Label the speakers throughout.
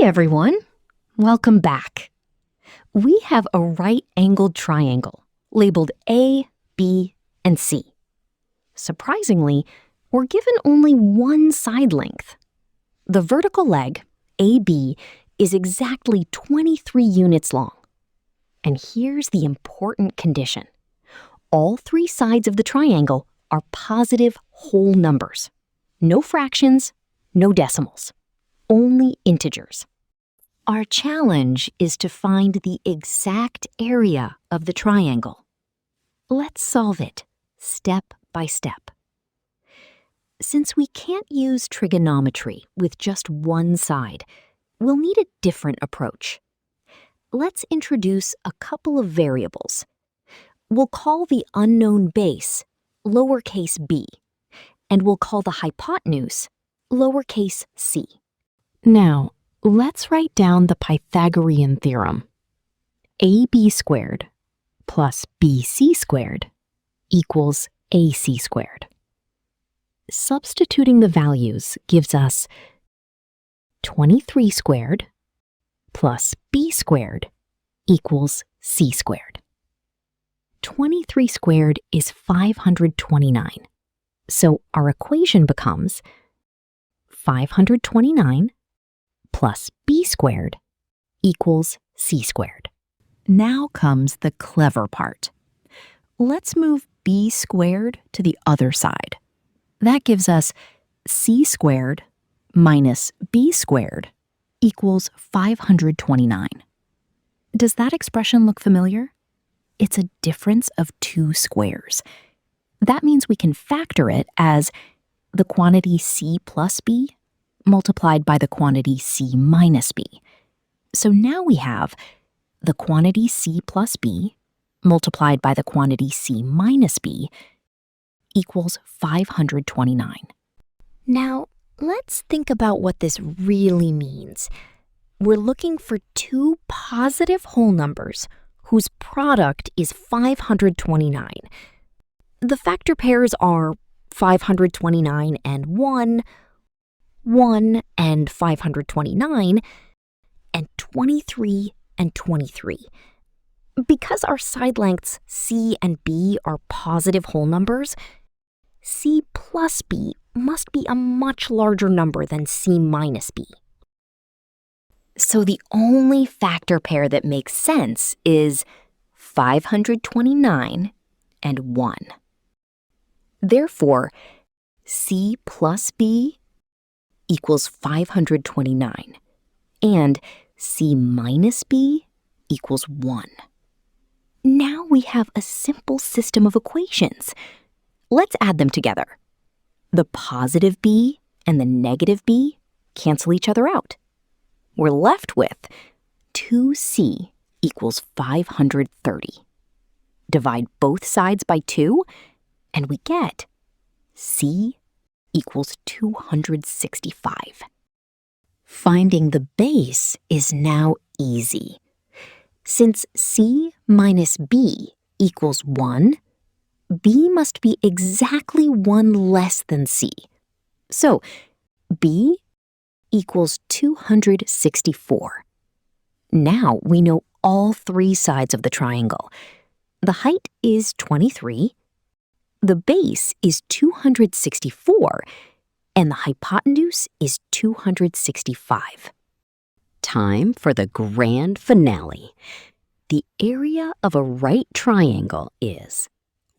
Speaker 1: everyone, welcome back. We have a right-angled triangle labeled A, B, and C. Surprisingly, we're given only one side length. The vertical leg, AB, is exactly 23 units long. And here's the important condition. All three sides of the triangle are positive whole numbers. No fractions, no decimals, only integers. Our challenge is to find the exact area of the triangle. Let's solve it step by step. Since we can't use trigonometry with just one side, we'll need a different approach. Let's introduce a couple of variables. We'll call the unknown base lowercase b, and we'll call the hypotenuse lowercase c. Now, let's write down the Pythagorean theorem. AB squared plus BC squared equals AC squared. Substituting the values gives us 23 squared plus B squared equals C squared. 23 squared is 529, so our equation becomes 529 plus B squared equals C squared. Now comes the clever part. Let's move B squared to the other side. That gives us C squared minus B squared equals 529. Does that expression look familiar? It's a difference of two squares. That means we can factor it as the quantity C plus B multiplied by the quantity C minus B. So now we have the quantity C plus B multiplied by the quantity C minus B equals 529. Now, let's think about what this really means. We're looking for two positive whole numbers whose product is 529. The factor pairs are 529 and 1, 1 and 529, and 23 and 23. Because our side lengths C and B are positive whole numbers, C plus B must be a much larger number than C minus B. So the only factor pair that makes sense is 529 and 1. Therefore, C plus B equals 529, and C minus B equals 1. Now we have a simple system of equations. Let's add them together. The positive b and the negative b cancel each other out. We're left with 2c equals 530. Divide both sides by 2, and we get c equals 265. Finding the base is now easy. Since c minus b equals 1, b must be exactly 1 less than c. So, b equals 264. Now we know all three sides of the triangle. The height is 23, the base is 264, and the hypotenuse is 265. Time for the grand finale. The area of a right triangle is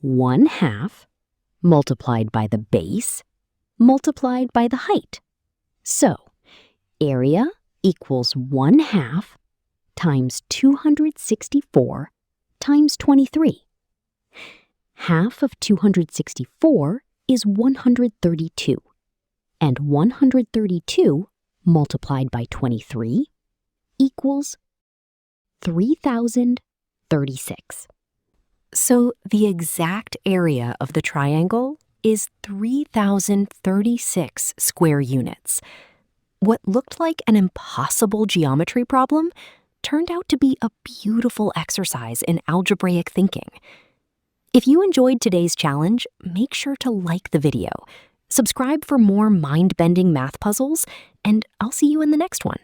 Speaker 1: 1/2 multiplied by the base multiplied by the height. So, area equals 1/2 times 264 times 23. Half of 264 is 132, and 132 multiplied by 23 equals 3,036. So the exact area of the triangle is 3,036 square units. What looked like an impossible geometry problem turned out to be a beautiful exercise in algebraic thinking. If you enjoyed today's challenge, make sure to like the video, subscribe for more mind-bending math puzzles, and I'll see you in the next one.